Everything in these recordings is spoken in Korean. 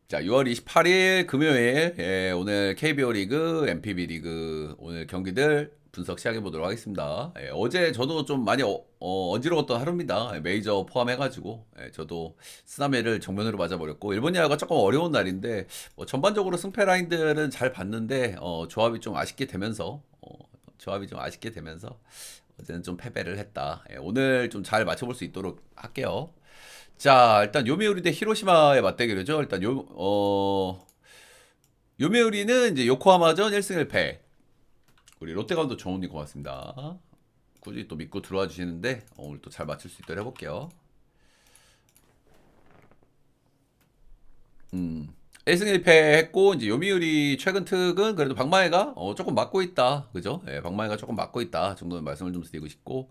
자, 6월 28일 금요일, 오늘 KBO 리그, MPB 리그 오늘 경기들 분석 시작해 보도록 하겠습니다. 어제 저도 좀 많이 어지러웠던 하루입니다. 메이저 포함해가지고 저도 쓰나미를 정면으로 맞아버렸고 일본 야구가 조금 어려운 날인데 전반적으로 승패 라인들은 잘 봤는데 조합이 좀 아쉽게 되면서 어제는 좀 패배를 했다. 오늘 좀 잘 맞춰볼 수 있도록 할게요. 자, 일단 요미우리 대 히로시마의 맞대결이죠. 일단 요미우리는 이제 요코하마전 1승 1패. 우리 롯데가운도 정훈님 고맙습니다. 꾸준히 또 믿고 들어와 주시는데 오늘 또 잘 맞출 수 있도록 해볼게요. 1승 1패 했고 이제 요미우리 최근 특은 그래도 박마해가 조금 맞고 있다. 그죠? 예, 박마해가 조금 맞고 있다 정도는 말씀을 좀 드리고 싶고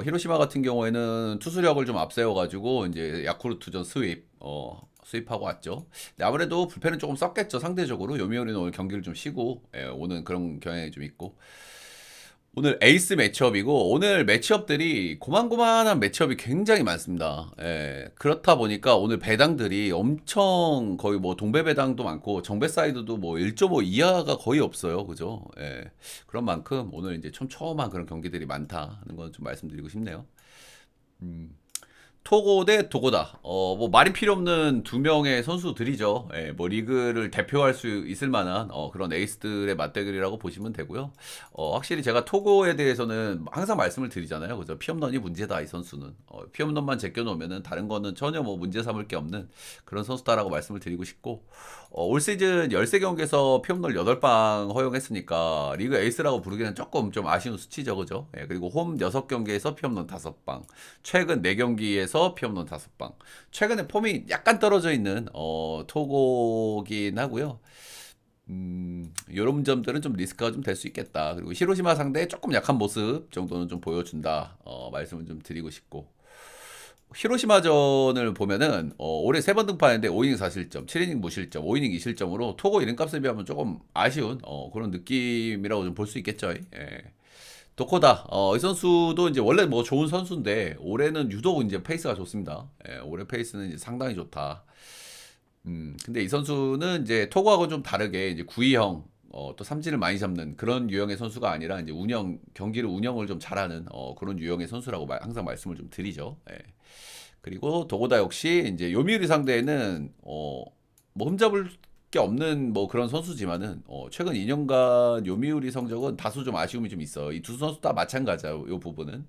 히로시마 같은 경우에는 투수력을 좀 앞세워 가지고 이제 야쿠르트전 수입하고 왔죠. 근데 아무래도 불펜은 조금 썼겠죠. 상대적으로 요미우리는 오늘 경기를 좀 쉬고 오는 그런 경향이 좀 있고 오늘 에이스 매치업이고 오늘 매치업들이 고만고만한 매치업이 굉장히 많습니다. 그렇다 보니까 오늘 배당들이 엄청 거의 뭐 동배 배당도 많고 정배 사이드도 뭐 1.5 이하가 거의 없어요. 그죠? 그런 만큼 오늘 이제 촘촘한 그런 경기들이 많다는 건 좀 말씀드리고 싶네요. 토고 대 토고다. 뭐 말이 필요 없는 두 명의 선수들이죠. 뭐 리그를 대표할 수 있을 만한 그런 에이스들의 맞대결이라고 보시면 되고요. 확실히 제가 토고에 대해서는 항상 말씀을 드리잖아요. 그죠? 피홈런이 문제다 이 선수는. 피홈런만 제껴놓으면은 다른 거는 전혀 뭐 문제 삼을 게 없는 그런 선수다라고 말씀을 드리고 싶고 올 시즌 13경기에서 피홈런 8방 허용했으니까 리그 에이스라고 부르기는 조금 좀 아쉬운 수치죠. 그죠? 그리고 홈 6경기에서 피홈런 5방. 최근 4경기에서 피홈런 5방. 최근에 폼이 약간 떨어져 있는 토고긴 하고요. 이런 점들은 좀 리스크가 좀 될 수 있겠다. 그리고 히로시마 상대에 조금 약한 모습 정도는 좀 보여준다. 말씀을 좀 드리고 싶고. 히로시마전을 보면은 올해 3번 등판했는데 5이닝 4실점, 7이닝 무실점, 5이닝 2실점으로 토고 이름값에 비하면 조금 아쉬운 그런 느낌이라고 좀 볼 수 있겠죠. 도코다 이 선수도 이제 원래 뭐 좋은 선수인데 올해는 유독 이제 페이스가 좋습니다. 올해 페이스는 이제 상당히 좋다. 근데 이 선수는 이제 토고하고 좀 다르게 이제 구위형 또 삼진을 많이 잡는 그런 유형의 선수가 아니라 이제 경기를 운영을 좀 잘하는 그런 유형의 선수라고 항상 말씀을 좀 드리죠. 그리고 도고다 역시 이제 요미우리 상대에는 뭐 흠잡을 게 없는 뭐 그런 선수지만은 최근 2년간 요미우리 성적은 다소 좀 아쉬움이 좀 있어. 이 두 선수 다 마찬가지야. 이 부분은.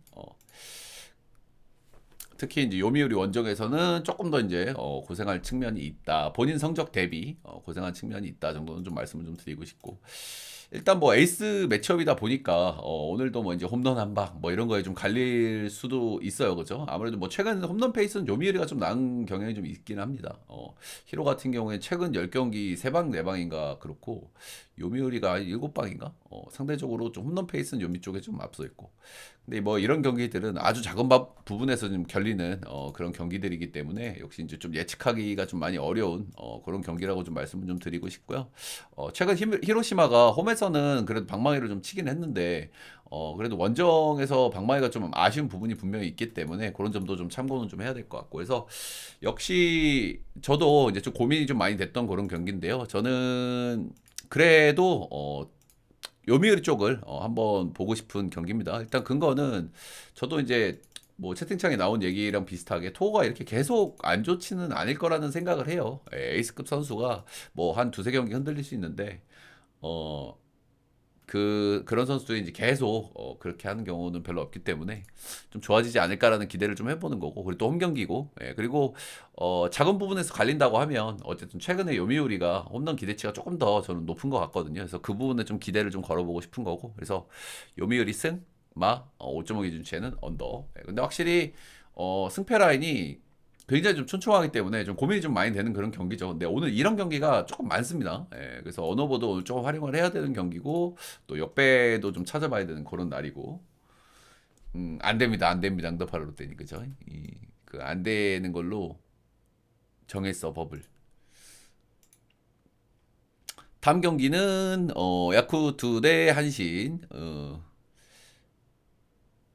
특히 이제 요미우리 원정에서는 조금 더 이제 고생할 측면이 있다. 본인 성적 대비 고생한 측면이 있다 정도는 좀 말씀을 좀 드리고 싶고. 일단 뭐 에이스 매치업이다 보니까 오늘도 뭐 이제 홈런 한 방 뭐 이런 거에 좀 갈릴 수도 있어요. 그죠? 아무래도 뭐 최근 홈런 페이스는 요미우리가 좀 나은 경향이 좀 있긴 합니다. 히로 같은 경우에 최근 10경기 3방 4방인가 그렇고 요미우리가 7방인가? 상대적으로 좀 홈런 페이스는 요미 쪽에 좀 앞서 있고. 근데 뭐 이런 경기들은 아주 작은 부분에서 좀 결리는 그런 경기들이기 때문에 역시 이제 좀 예측하기가 좀 많이 어려운 그런 경기라고 좀 말씀을 좀 드리고 싶고요. 최근 히로시마가 홈에서는 그래도 방망이를 좀 치긴 했는데 그래도 원정에서 방망이가 좀 아쉬운 부분이 분명히 있기 때문에 그런 점도 좀 참고는 좀 해야 될 것 같고 그래서 역시 저도 이제 좀 고민이 좀 많이 됐던 그런 경기인데요. 저는 그래도 요미우리 쪽을 한번 보고 싶은 경기입니다. 일단 근거는 저도 이제 뭐 채팅창에 나온 얘기랑 비슷하게 토가 이렇게 계속 안 좋지는 않을 거라는 생각을 해요. 에이스급 선수가 뭐 한 두세 경기 흔들릴 수 있는데 어 그런 선수들이 이제 계속 그렇게 하는 경우는 별로 없기 때문에 좀 좋아지지 않을까라는 기대를 좀 해보는 거고 그리고 또 홈 경기고 그리고 작은 부분에서 갈린다고 하면 어쨌든 최근에 요미우리가 홈런 기대치가 조금 더 저는 높은 것 같거든요. 그래서 그 부분에 좀 기대를 좀 걸어보고 싶은 거고 그래서 요미우리 승마 5.5 기준치에는 언더. 근데 확실히 승패 라인이 굉장히 좀 촘촘하기 때문에 좀 고민이 좀 많이 되는 그런 경기죠. 근데 오늘 이런 경기가 조금 많습니다. 그래서 언어보도 오늘 조금 활용을 해야 되는 경기고 또 역배도 좀 찾아봐야 되는 그런 날이고 안 됩니다. 안 됩니다. 응답하러 롯데니 그죠? 그 안 되는 걸로 정했어 법을. 다음 경기는 야쿠르트 대 한신.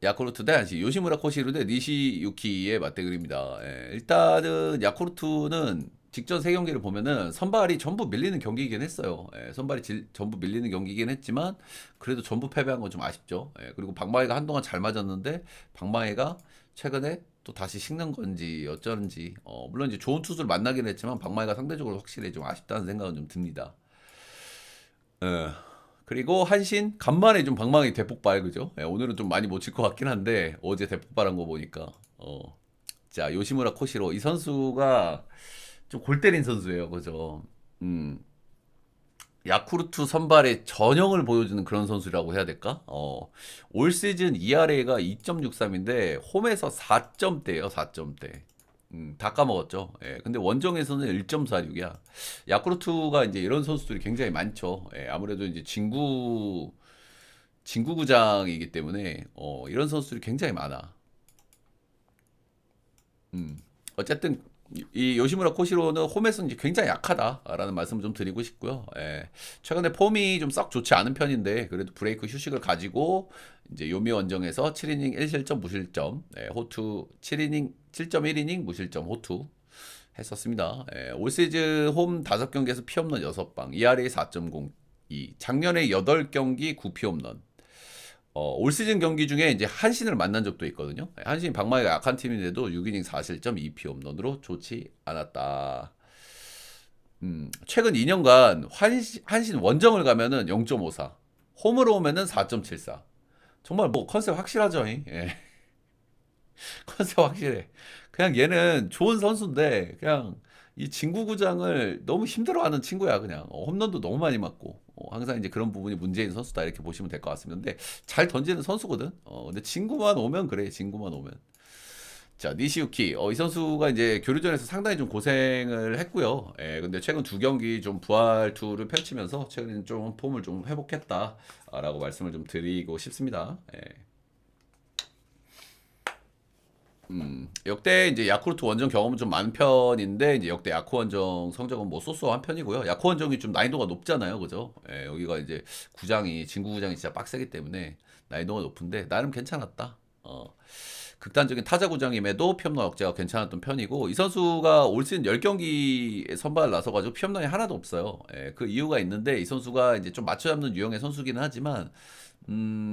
야쿠르트 대 한신 요시무라 코시루 대 니시 유키의 맞대결입니다. 일단은 야쿠르트는 직전 세 경기를 보면은 선발이 전부 밀리는 경기이긴 했어요. 예, 선발이 전부 밀리는 경기이긴 했지만 그래도 전부 패배한 건 좀 아쉽죠. 예, 그리고 박마이가 한동안 잘 맞았는데 박마이가 최근에 또 다시 식는 건지 어쩌는지 물론 이제 좋은 투수를 만나긴 했지만 박마이가 상대적으로 확실히 좀 아쉽다는 생각은 좀 듭니다. 예. 그리고 한신 간만에 좀 방망이 대폭발 그죠? 예, 오늘은 좀 많이 못 칠 것 같긴 한데 어제 대폭발한 거 보니까 자 요시무라 코시로 이 선수가 좀 골 때린 선수예요, 그죠? 음, 야쿠르트 선발의 전형을 보여주는 그런 선수라고 해야 될까? 올 시즌 ERA가 2.63인데 홈에서 4점대예요, 4점대. 다 까먹었죠. 예, 근데 원정에서는 1.46이야. 야쿠르트가 이제 이런 선수들이 굉장히 많죠. 예, 아무래도 이제 진구구장이기 때문에 이런 선수들이 굉장히 많아. 음. 어쨌든 이 요시무라 코시로는 홈에서는 이제 굉장히 약하다라는 말씀을 좀 드리고 싶고요. 예. 최근에 폼이 좀 썩 좋지 않은 편인데 그래도 브레이크 휴식을 가지고 이제 요미 원정에서 7이닝 1실점 무실점, 호투 7이닝 7.1이닝 무실점 호투 했었습니다. 올 시즌 홈 5경기에서 피홈런 6방, ERA 4.02, 작년에 8경기 9피홈런. 올 시즌 경기 중에 이제 한신을 만난 적도 있거든요. 한신이 방망이가 약한 팀인데도 6이닝 4실점 2피 홈런으로 좋지 않았다. 최근 2년간 한신 원정을 가면은 0.54, 홈으로 오면은 4.74. 정말 뭐 컨셉 확실하죠. 예. 컨셉 확실해. 그냥 얘는 좋은 선수인데 그냥 이 진구구장을 너무 힘들어하는 친구야. 그냥 홈런도 너무 많이 맞고 항상 이제 그런 부분이 문제인 선수다 이렇게 보시면 될 것 같습니다. 근데 잘 던지는 선수거든. 근데 진구만 오면 그래. 진구만 오면. 자, 니시유키. 이 선수가 이제 교류전에서 상당히 좀 고생을 했고요. 예, 근데 최근 두 경기 좀 부활 투를 펼치면서 최근에는 좀 폼을 좀 회복했다라고 말씀을 좀 드리고 싶습니다. 예. 역대 이제 야쿠르트 원정 경험은 좀 많은 편인데 이제 역대 야쿠 원정 성적은 뭐 쏘쏘한 편이고요. 야쿠 원정이 좀 난이도가 높잖아요, 그죠? 예, 여기가 이제 구장이 진구 구장이 진짜 빡세기 때문에 난이도가 높은데 나름 괜찮았다. 극단적인 타자 구장임에도 피홈런 억제가 괜찮았던 편이고 이 선수가 올 시즌 10경기에 선발 나서가지고 피홈런이 하나도 없어요. 예, 그 이유가 있는데 이 선수가 이제 좀 맞춰 잡는 유형의 선수기는 하지만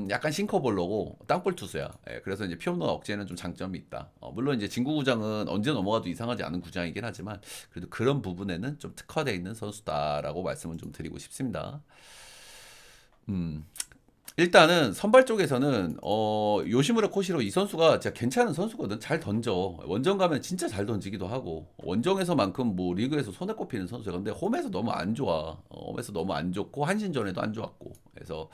약간 싱커볼로고 땅볼 투수야. 예, 그래서 이제 피홈런 억제는 좀 장점이 있다. 물론 이제 진구 구장은 언제 넘어가도 이상하지 않은 구장이긴 하지만 그래도 그런 부분에는 좀 특화되어 있는 선수다라고 말씀을 좀 드리고 싶습니다. 음, 일단은 선발 쪽에서는 요시무라 코시로 이 선수가 진짜 괜찮은 선수거든. 잘 던져. 원정 가면 진짜 잘 던지기도 하고 원정에서만큼 뭐 리그에서 손에 꼽히는 선수야. 근데 홈에서 너무 안 좋아. 홈에서 너무 안 좋고 한신전에도 안 좋았고. 그래서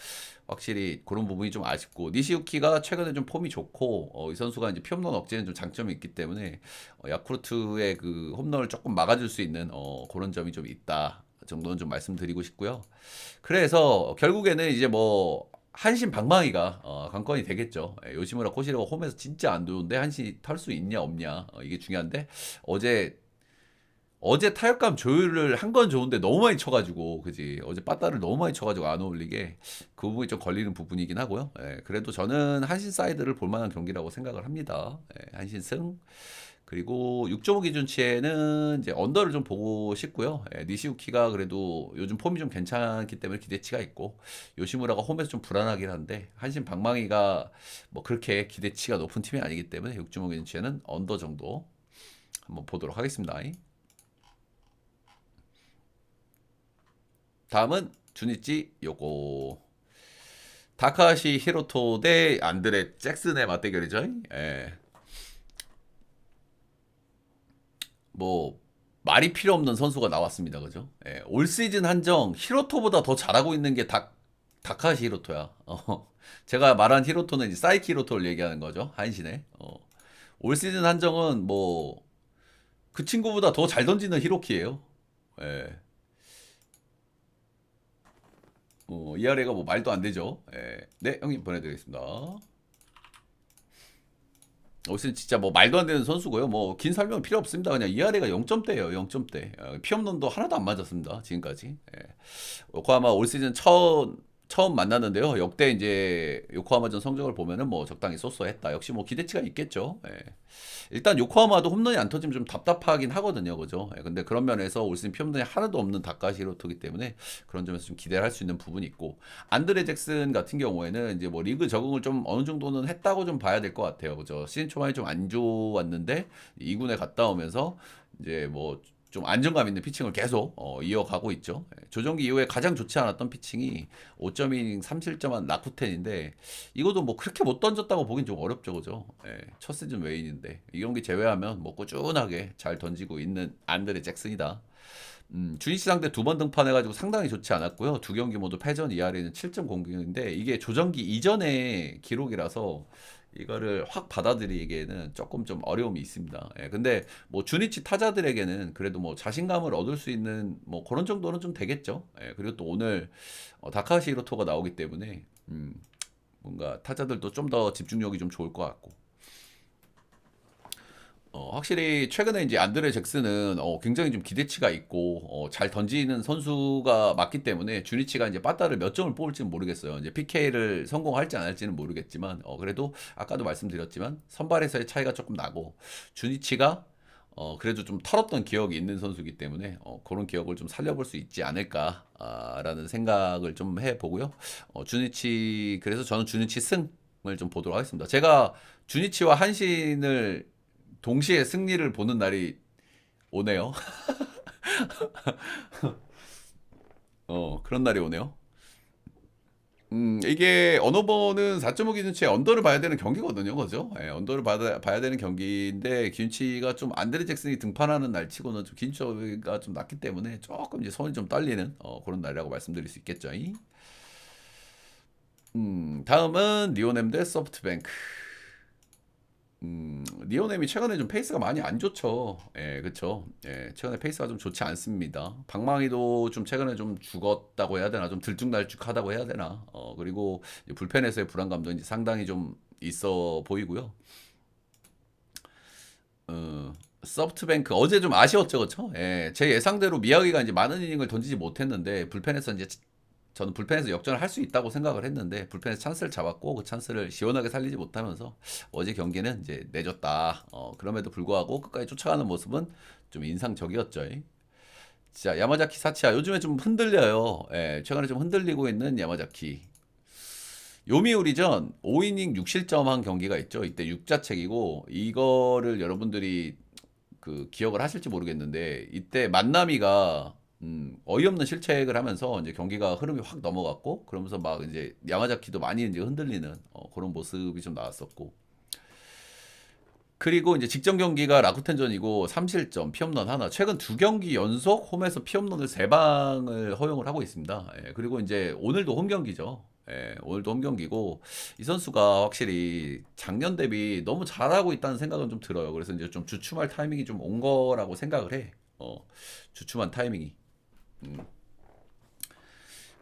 확실히 그런 부분이 좀 아쉽고 니시유키가 최근에 좀 폼이 좋고 이 선수가 이제 피홈런 억제는 좀 장점이 있기 때문에 야쿠르트의 그 홈런을 조금 막아줄 수 있는 그런 점이 좀 있다. 정도는 좀 말씀드리고 싶고요. 그래서 결국에는 이제 뭐 한신 방망이가 관건이 되겠죠. 요시무라 코시로가 홈에서 진짜 안 좋은데 한신이 털 수 있냐 없냐 이게 중요한데 어제 타격감 조율을 한 건 좋은데 너무 많이 쳐가지고 그지 어제 빠따를 너무 많이 쳐가지고 안 어울리게 그 부분이 좀 걸리는 부분이긴 하고요. 그래도 저는 한신 사이드를 볼만한 경기라고 생각을 합니다. 한신 승. 그리고 6.5 기준치에는 이제 언더를 좀 보고 싶고요. 니시우키가 그래도 요즘 폼이 좀 괜찮기 때문에 기대치가 있고 요시무라가 홈에서 좀 불안하긴 한데 한신 방망이가 뭐 그렇게 기대치가 높은 팀이 아니기 때문에 6.5 기준치에는 언더 정도 한번 보도록 하겠습니다. 다음은 주니치 요거 다카시 히로토 대 안드레 잭슨의 맞대결이죠. 뭐 말이 필요 없는 선수가 나왔습니다. 그죠? 올 시즌 한정 히로토보다 더 잘하고 있는 게 다카시 히로토야. 제가 말한 히로토는 이제 사이키 히로토를 얘기하는 거죠. 한신의. 올 시즌 한정은 뭐 그 친구보다 더 잘 던지는 히로키예요. 예. ERA가 뭐 말도 안 되죠. 네, 형님 보내드리겠습니다. 옷은 진짜 뭐 말도 안 되는 선수고요. 뭐 긴 설명 필요 없습니다. 그냥 ERA가 0점대예요. 0점대. 피홈런도 하나도 안 맞았습니다. 지금까지. 요코하마 올 시즌 첫 처음 만났는데요. 역대 이제 요코하마전 성적을 보면은 뭐 적당히 쏘쏘했다. 역시 뭐 기대치가 있겠죠. 예. 일단 요코하마도 홈런이 안 터지면 좀 답답하긴 하거든요. 그죠? 예, 근데 그런 면에서 올 시즌 피홈런이 하나도 없는 다카시 히로토기 때문에 그런 점에서 좀 기대를 할 수 있는 부분이 있고, 안드레 잭슨 같은 경우에는 이제 뭐 리그 적응을 좀 어느 정도는 했다고 좀 봐야 될 것 같아요. 그죠? 시즌 초반에 좀 안 좋았는데 2군에 갔다 오면서 이제 뭐 좀 안정감 있는 피칭을 계속 이어가고 있죠. 예, 조정기 이후에 가장 좋지 않았던 피칭이 5.2이닝 3실점한 라쿠텐인데, 이것도 뭐 그렇게 못 던졌다고 보긴 좀 어렵죠, 그죠? 예, 첫 시즌 외인인데 이 경기 제외하면 뭐 꾸준하게 잘 던지고 있는 안드레 잭슨이다. 주니치 상대 두 번 등판해가지고 상당히 좋지 않았고요. 두 경기 모두 패전, ERA는 7.00인데 이게 조정기 이전의 기록이라서 이거를 확 받아들이기에는 조금 좀 어려움이 있습니다. 예, 근데 뭐 주니치 타자들에게는 그래도 뭐 자신감을 얻을 수 있는 뭐 그런 정도는 좀 되겠죠. 예, 그리고 또 오늘 다카시 히로토가 나오기 때문에 뭔가 타자들도 좀 더 집중력이 좀 좋을 것 같고. 확실히 최근에 이제 안드레 잭슨은 굉장히 좀 기대치가 있고 잘 던지는 선수가 맞기 때문에 주니치가 이제 빠따를 몇 점을 뽑을지는 모르겠어요. 이제 PK를 성공할지 안 할지는 모르겠지만 그래도 아까도 말씀드렸지만 선발에서의 차이가 조금 나고, 주니치가 그래도 좀 털었던 기억이 있는 선수이기 때문에 그런 기억을 좀 살려볼 수 있지 않을까라는 생각을 좀 해보고요. 주니치, 그래서 저는 주니치 승을 좀 보도록 하겠습니다. 제가 주니치와 한신을 동시에 승리를 보는 날이 오네요. 그런 날이 오네요. 이게 언어버는 4.5 기준치의 언더를 봐야 되는 경기거든요. 그죠? 예, 언더를 봐야 되는 경기인데, 기준치가 좀 안드레 잭슨이 등판하는 날치고는 좀 기준치가 좀 낮기 때문에 조금 이제 손이 좀 떨리는 그런 날이라고 말씀드릴 수 있겠죠. 다음은 리오넴 대 소프트뱅크. 리오넴이 최근에 좀 페이스가 많이 안 좋죠. 예, 그쵸. 예, 최근에 페이스가 좀 좋지 않습니다. 방망이도 좀 최근에 좀 죽었다고 해야 되나, 좀 들쭉날쭉하다고 해야 되나. 그리고 이제 불펜에서의 불안감도 이제 상당히 좀 있어 보이고요. 소프트뱅크 어제 좀 아쉬웠죠, 그쵸? 예, 제 예상대로 미야기가 이제 많은 이닝을 던지지 못했는데, 불펜에서 이제 저는 불펜에서 역전을 할 수 있다고 생각을 했는데 불펜에서 찬스를 잡았고, 그 찬스를 시원하게 살리지 못하면서 어제 경기는 이제 내줬다. 그럼에도 불구하고 끝까지 쫓아가는 모습은 좀 인상적이었죠. 자, 야마자키 사치야 요즘에 좀 흔들려요. 예, 최근에 좀 흔들리고 있는 야마자키. 요미우리전 5이닝 6실점한 경기가 있죠. 이때 6자책이고, 이거를 여러분들이 그 기억을 하실지 모르겠는데, 이때 만나미가 어이없는 실책을 하면서 이제 경기가 흐름이 확 넘어갔고, 그러면서 막 이제 야마자키도 많이 이제 흔들리는 그런 모습이 좀 나왔었고, 그리고 이제 직전 경기가 라쿠텐전이고 3실점 피홈런 하나, 최근 두 경기 연속 홈에서 피홈런을 세 방을 허용을 하고 있습니다. 예, 그리고 이제 오늘도 홈 경기죠. 예, 오늘도 홈 경기고, 이 선수가 확실히 작년 대비 너무 잘하고 있다는 생각은 좀 들어요. 그래서 이제 좀 주춤할 타이밍이 좀 온 거라고 생각을 해. 주춤한 타이밍이.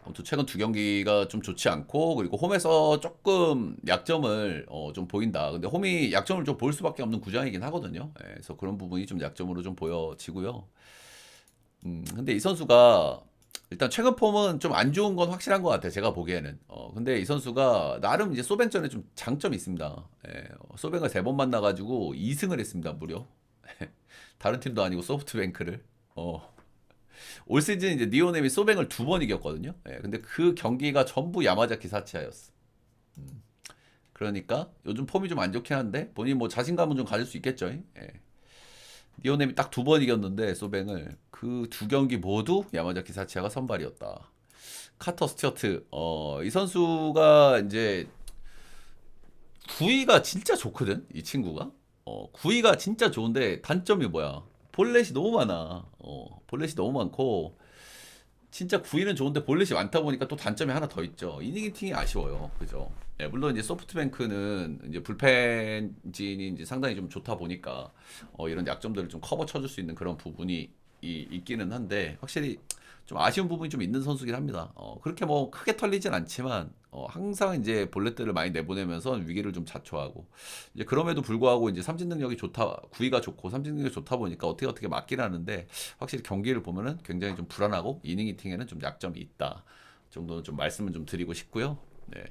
아무튼 최근 두 경기가 좀 좋지 않고, 그리고 홈에서 조금 약점을 좀 보인다. 근데 홈이 약점을 좀 볼 수밖에 없는 구장이긴 하거든요. 예, 그래서 그런 부분이 좀 약점으로 좀 보여지고요. 근데 이 선수가 일단 최근 폼은 좀 안 좋은 건 확실한 것 같아요. 제가 보기에는. 근데 이 선수가 나름 이제 소뱅전에 좀 장점이 있습니다. 예, 소뱅을 세 번 만나가지고 2승을 했습니다. 무려. 다른 팀도 아니고 소프트뱅크를. 올 시즌 이제 니오넴이 소뱅을 두 번 이겼거든요. 예, 근데 그 경기가 전부 야마자키 사치아였어. 그러니까 요즘 폼이 좀 안 좋긴 한데 본인 뭐 자신감은 좀 가질 수 있겠죠. 예. 니오넴이 딱 두 번 이겼는데 소뱅을 그 두 경기 모두 야마자키 사치아가 선발이었다. 카터 스튜어트, 이 선수가 이제 구위가 진짜 좋거든. 이 친구가. 구위가 진짜 좋은데 단점이 뭐야? 볼넷이 너무 많아. 볼넷이 너무 많고, 진짜 구위는 좋은데 볼넷이 많다 보니까 또 단점이 하나 더 있죠. 이닝 히팅이 아쉬워요. 그죠? 예, 물론 이제 소프트뱅크는 이제 불펜진이 이제 상당히 좀 좋다 보니까 이런 약점들을 좀 커버 쳐줄 수 있는 그런 부분이 있기는 한데, 확실히 좀 아쉬운 부분이 좀 있는 선수긴 합니다. 그렇게 뭐 크게 털리진 않지만 항상 이제 볼넷들을 많이 내보내면서 위기를 좀 자초하고, 이제 그럼에도 불구하고 이제 삼진 능력이 좋다, 구위가 좋고 삼진 능력이 좋다 보니까 어떻게 막긴 하는데, 확실히 경기를 보면은 굉장히 좀 불안하고 이닝 히팅에는 좀 약점이 있다. 정도는 좀 말씀을 좀 드리고 싶고요. 네.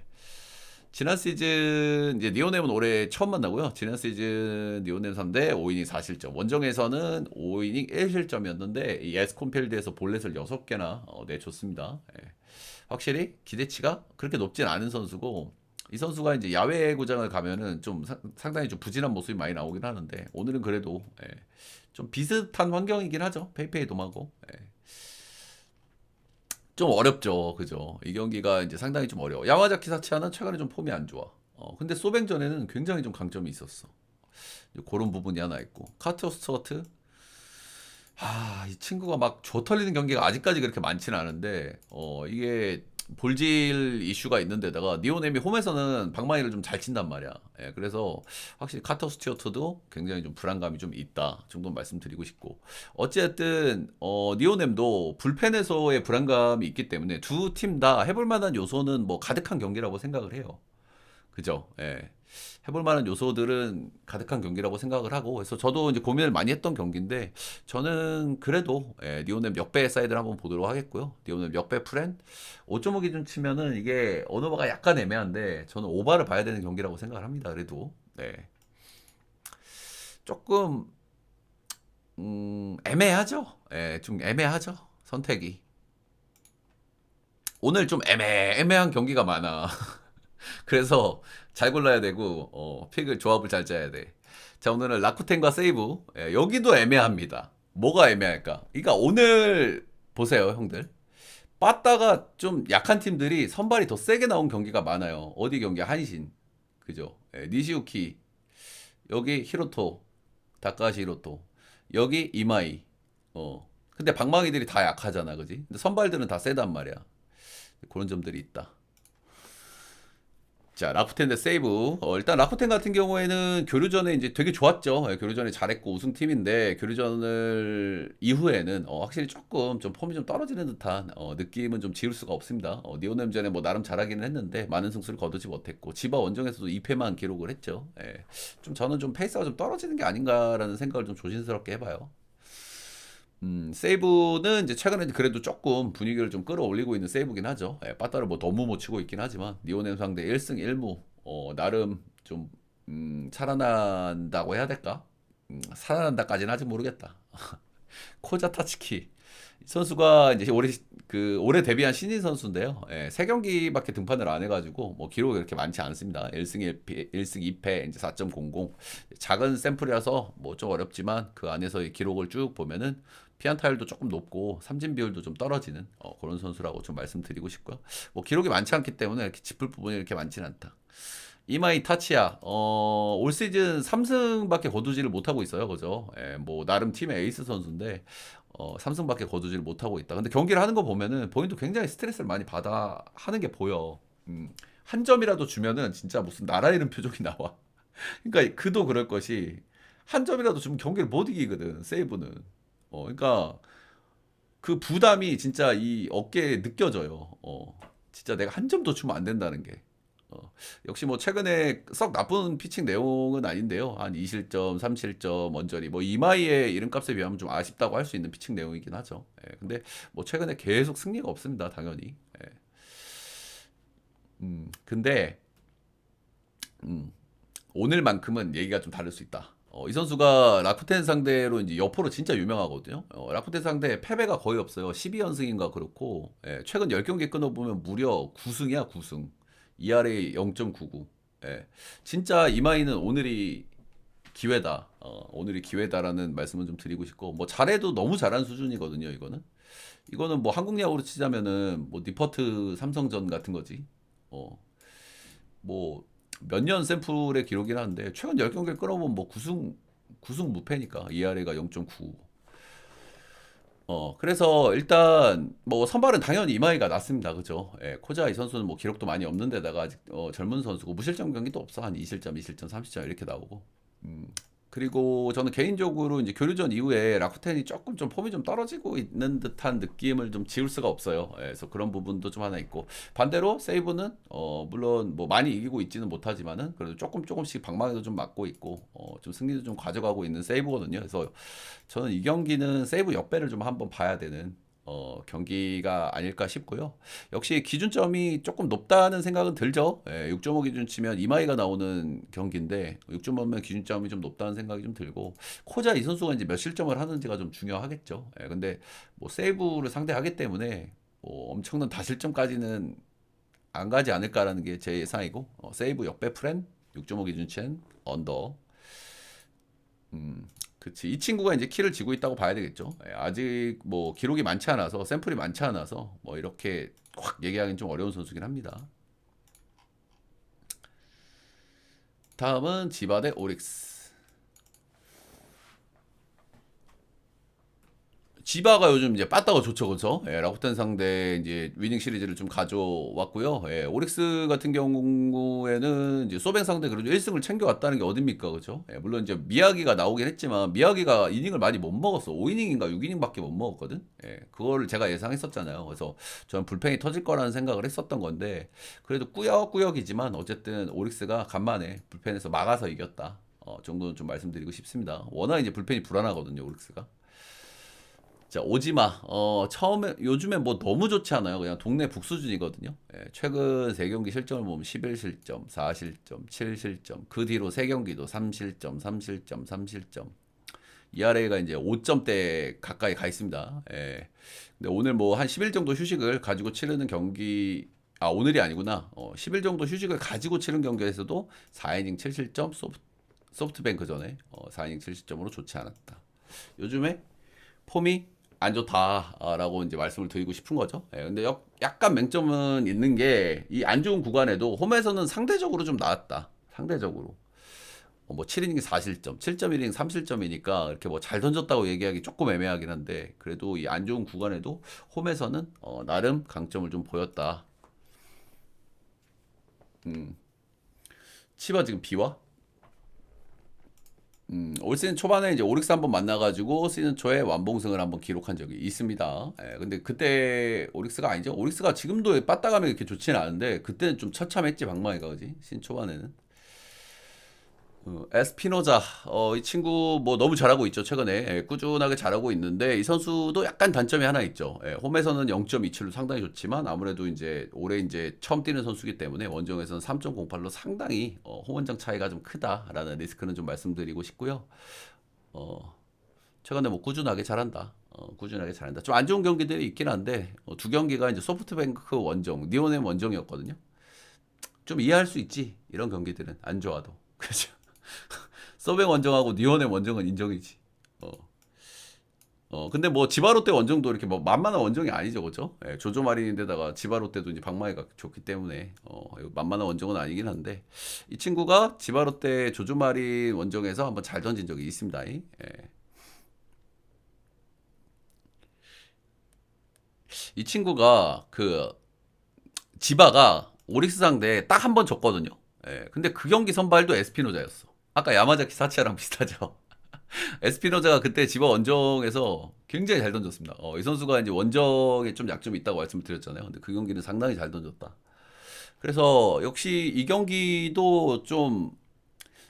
지난 시즌 이제 니오넴은 올해 처음 만나고요. 지난 시즌 니오넴 상대 5이닝 4실점. 원정에서는 5이닝 1실점이었는데 이 에스콘필드에서 볼넷을 6개나 내줬습니다. 예. 확실히 기대치가 그렇게 높진 않은 선수고 이 선수가 이제 야외 구장을 가면은 좀 상당히 좀 부진한 모습이 많이 나오긴 하는데 오늘은 그래도 좀 비슷한 환경이긴 하죠. 페이페이 돔하고. 좀 어렵죠. 그죠? 이 경기가 이제 상당히 좀 어려워. 야마자키 사치아는 최근에 좀 폼이 안 좋아. 근데 소뱅전에는 굉장히 좀 강점이 있었어. 그런 부분이 하나 있고. 카트 스튜어트 이 친구가 막 조 털리는 경기가 아직까지 그렇게 많지는 않은데, 이게 볼질 이슈가 있는데다가 니오넴이 홈에서는 방망이를 좀 잘 친단 말이야. 그래서 확실히 카터 스튜어트도 굉장히 좀 불안감이 좀 있다 정도 말씀드리고 싶고, 어쨌든 니오넴도 불펜에서의 불안감이 있기 때문에 두 팀 다 해볼 만한 요소는 뭐 가득한 경기라고 생각을 해요. 그죠? 해볼 만한 요소들은 가득한 경기라고 생각을 하고, 그래서 저도 이제 고민을 많이 했던 경기인데, 저는 그래도 니오넴 역배 사이드를 한번 보도록 하겠고요. 니오넴 역배 프렌 5.5 기준 치면은 이게 언어바가 약간 애매한데, 저는 오바를 봐야 되는 경기라고 생각을 합니다. 그래도 조금 애매하죠. 좀 애매하죠. 선택이 오늘 좀 애매한 경기가 많아. 그래서 잘 골라야 되고 픽을 조합을 잘 짜야 돼. 자, 오늘은 라쿠텐과 세이브. 여기도 애매합니다. 뭐가 애매할까? 그러니까 오늘 보세요, 형들. 빠따가 좀 약한 팀들이 선발이 더 세게 나온 경기가 많아요. 어디 경기? 한신. 그죠? 니시우키. 여기 히로토. 다카시 히로토. 여기 이마이. 근데 방망이들이 다 약하잖아, 그지? 근데 선발들은 다 세단 말이야. 그런 점들이 있다. 자, 라쿠텐 대 세이브. 일단 라쿠텐 같은 경우에는 교류전에 이제 되게 좋았죠. 교류전에 잘했고 우승팀인데 교류전을 이후에는 확실히 조금 좀 폼이 좀 떨어지는 듯한 느낌은 좀 지울 수가 없습니다. 니오넴전에 뭐 나름 잘하기는 했는데 많은 승수를 거두지 못했고 지바 원정에서도 2패만 기록을 했죠. 좀 저는 좀 페이스가 좀 떨어지는 게 아닌가라는 생각을 좀 조심스럽게 해봐요. 세이브는 이제 최근에 그래도 조금 분위기를 좀 끌어올리고 있는 세이브긴 하죠. 빠따를 뭐 너무 못 치고 있긴 하지만 니오넴 상대 1승 1무 나름 좀 살아난다고 해야 될까? 살아난다까지는 아직 모르겠다. 코자 타츠키 이 선수가 이제 올해 데뷔한 신인 선수인데요. 세 경기밖에 등판을 안 해가지고 뭐 기록이 그렇게 많지 않습니다. 1승 2패 이제 4.00 작은 샘플이라서 뭐 좀 어렵지만 그 안에서의 기록을 쭉 보면은 피안타율도 조금 높고 삼진 비율도 좀 떨어지는 그런 선수라고 좀 말씀드리고 싶고요. 뭐 기록이 많지 않기 때문에 이렇게 짚을 부분이 이렇게 많지는 않다. 이마이 타치야 올 시즌 3승밖에 거두지를 못하고 있어요. 그죠? 뭐 나름 팀의 에이스 선수인데 3승밖에 거두지를 못하고 있다. 근데 경기를 하는 거 보면은 본인도 굉장히 스트레스를 많이 받아 하는 게 보여. 한 점이라도 주면은 진짜 무슨 나라 이름 표정이 나와. 그러니까 그도 그럴 것이 한 점이라도 주면 경기를 못 이기거든. 세이브는. 그러니까 그 부담이 진짜 이 어깨에 느껴져요. 진짜 내가 한 점도 주면 안 된다는 게. 역시 뭐 최근에 썩 나쁜 피칭 내용은 아닌데요. 한 2실점, 3실점, 원저리 뭐 이마이의 이름값에 비하면 좀 아쉽다고 할 수 있는 피칭 내용이긴 하죠. 근데 뭐 최근에 계속 승리가 없습니다. 당연히. 근데 오늘만큼은 얘기가 좀 다를 수 있다. 이 선수가 라쿠텐 상대로 이제 여포로 진짜 유명하거든요. 라쿠텐 상대 패배가 거의 없어요. 12연승인가 그렇고 최근 10경기 끊어보면 무려 9승이야 9승. ERA 0.99. 진짜 이마이는 오늘이 기회다. 오늘이 기회다라는 말씀을 좀 드리고 싶고 뭐 잘해도 너무 잘한 수준이거든요. 이거는 뭐 한국 야구로 치자면은 뭐 니퍼트 삼성전 같은 거지. 뭐 몇 년 샘플의 기록이긴 한데 최근 10경기를 끌어보면 뭐 9승 무패니까 ERA가 0.9. 그래서 일단 뭐 선발은 당연히 이마이가 낫습니다. 그죠? 코자 이 선수는 뭐 기록도 많이 없는 데다가 아직 젊은 선수고 무실점 경기도 없어. 한 2실점, 2실점, 3실점 이렇게 나오고. 그리고 저는 개인적으로 이제 교류전 이후에 라쿠텐이 조금 좀 폼이 좀 떨어지고 있는 듯한 느낌을 좀 지울 수가 없어요. 그래서 그런 부분도 좀 하나 있고 반대로 세이브는 물론 뭐 많이 이기고 있지는 못하지만은 그래도 조금씩 방망이도 좀 맞고 있고 좀 승리도 좀 가져가고 있는 세이브거든요. 그래서 저는 이 경기는 세이브 역배를 좀 한번 봐야 되는 경기가 아닐까 싶고요. 역시 기준점이 조금 높다는 생각은 들죠. 6.5 기준 치면 이마이가 나오는 경기인데 6.5면 기준점이 좀 높다는 생각이 좀 들고 코자 이 선수가 이제 몇 실점을 하는지가 좀 중요하겠죠. 근데 뭐 세이브를 상대하기 때문에 뭐 엄청난 다실점까지는 안 가지 않을까라는 게 제 예상이고 세이브 역배 프렌 6.5 기준치엔 언더. 그치. 이 친구가 이제 키를 쥐고 있다고 봐야 되겠죠. 아직 뭐 기록이 많지 않아서 샘플이 많지 않아서 뭐 이렇게 확 얘기하기는 좀 어려운 선수긴 합니다. 다음은 지바 대 오릭스. 지바가 요즘 이제 빠따가 좋죠, 그죠? 라쿠텐 상대 이제 위닝 시리즈를 좀 가져왔고요. 오릭스 같은 경우에는 이제 소뱅 상대 그래도 1승을 챙겨왔다는 게 어딥니까, 그죠? 물론 이제 미야기가 나오긴 했지만 미야기가 이닝을 많이 못 먹었어. 5이닝인가 6이닝밖에 못 먹었거든. 그걸 제가 예상했었잖아요. 그래서 저는 불펜이 터질 거라는 생각을 했었던 건데 그래도 꾸역꾸역이지만 어쨌든 오릭스가 간만에 불펜에서 막아서 이겼다. 정도는 좀 말씀드리고 싶습니다. 워낙 이제 불펜이 불안하거든요, 오릭스가. 자, 오지마. 처음에, 요즘에 뭐 너무 좋지 않아요. 그냥 동네 북수준이거든요. 최근 3경기 실점을 보면 11실점, 4실점, 7실점. 그 뒤로 3경기도 3실점, 3실점, 3실점. ERA가 이제 5점대 가까이 가 있습니다. 근데 오늘 뭐 한 10일 정도 휴식을 가지고 치르는 경기, 오늘이 아니구나. 10일 정도 휴식을 가지고 치른 경기에서도 4이닝 7실점, 소프트뱅크 전에 4이닝 7실점으로 좋지 않았다. 요즘에 폼이 안 좋다라고 이제 말씀을 드리고 싶은 거죠. 근데 약간 맹점은 있는 게 이 안 좋은 구간에도 홈에서는 상대적으로 좀 나았다. 상대적으로. 뭐 7이닝 4실점, 7.1이닝 3실점이니까 이렇게 뭐 잘 던졌다고 얘기하기 조금 애매하긴 한데 그래도 이 안 좋은 구간에도 홈에서는 나름 강점을 좀 보였다. 치바 지금 비와? 올 시즌 초반에 이제 오릭스 한번 만나가지고 시즌 초에 완봉승을 한번 기록한 적이 있습니다. 근데 그때 오릭스가 아니죠. 오릭스가 지금도 빠따감이 이렇게 좋지는 않은데 그때는 좀 처참했지 방망이가 그지 시즌 초반에는. 에스피노자 이 친구 뭐 너무 잘하고 있죠 최근에. 꾸준하게 잘하고 있는데 이 선수도 약간 단점이 하나 있죠. 홈에서는 0.27로 상당히 좋지만 아무래도 이제 올해 이제 처음 뛰는 선수기 때문에 원정에서는 3.08로 상당히 홈원정 차이가 좀 크다라는 리스크는 좀 말씀드리고 싶고요. 어, 최근에 뭐 꾸준하게 잘한다. 꾸준하게 잘한다. 좀 안 좋은 경기들이 있긴 한데 두 경기가 이제 소프트뱅크 원정, 니오넴 원정이었거든요. 좀 이해할 수 있지. 이런 경기들은 안 좋아도. 그렇죠. 서뱅 원정하고 니온의 원정은 인정이지. 어. 근데 뭐 지바롯데 원정도 이렇게 뭐 만만한 원정이 아니죠, 그죠? 조조 마린인데다가 지바롯데도 이제 방망이가 좋기 때문에 만만한 원정은 아니긴 한데 이 친구가 지바롯데 조조 마린 원정에서 한번 잘 던진 적이 있습니다. 이 친구가 그 지바가 오릭스 상대 딱 한 번 졌거든요. 근데 그 경기 선발도 에스피노자였어. 아까 야마자키 사치아랑 비슷하죠. 에스피노자가 그때 지바 원정에서 굉장히 잘 던졌습니다. 이 선수가 이제 원정에 좀 약점이 있다고 말씀을 드렸잖아요. 근데 그 경기는 상당히 잘 던졌다. 그래서 역시 이 경기도 좀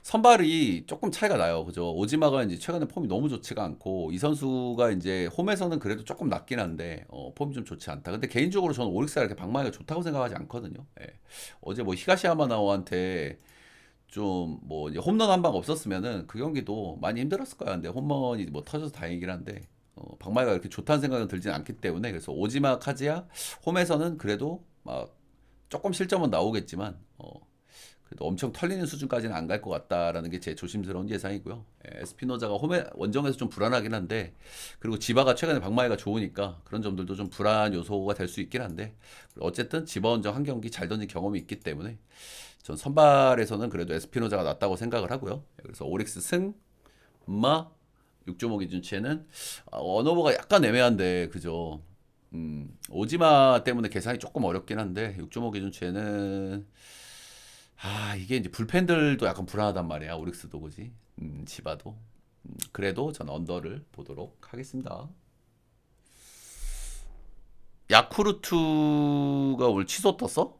선발이 조금 차이가 나요. 그죠? 오지마가 이제 최근에 폼이 너무 좋지가 않고 이 선수가 이제 홈에서는 그래도 조금 낫긴 한데 폼이 좀 좋지 않다. 근데 개인적으로 저는 오릭스가 이렇게 방망이가 좋다고 생각하지 않거든요. 어제 뭐 히가시야마 나오한테 좀 뭐 홈런 한 방 없었으면은 그 경기도 많이 힘들었을 거야. 근데 홈런이 뭐 터져서 다행이긴 한데 방망이가 이렇게 좋다는 생각은 들진 않기 때문에 그래서 오지마 카지야 홈에서는 그래도 막 조금 실점은 나오겠지만 그래도 엄청 털리는 수준까지는 안 갈 것 같다라는 게 제 조심스러운 예상이고요. 에스피노자가 홈에 원정에서 좀 불안하긴 한데 그리고 지바가 최근에 방망이가 좋으니까 그런 점들도 좀 불안 요소가 될 수 있긴 한데 어쨌든 지바 원정 한 경기 잘 던진 경험이 있기 때문에 전 선발에서는 그래도 에스피노자가 낫다고 생각을 하고요. 그래서 오릭스 승, 마 6.5 기준치에는 언어버가 약간 애매한데 그죠? 오지마 때문에 계산이 조금 어렵긴 한데 6.5 기준치에는 이게 이제 불펜들도 약간 불안하단 말이야. 오릭스도 그지? 지바도. 그래도 전 언더를 보도록 하겠습니다. 야쿠르트가 오늘 취소 떴어?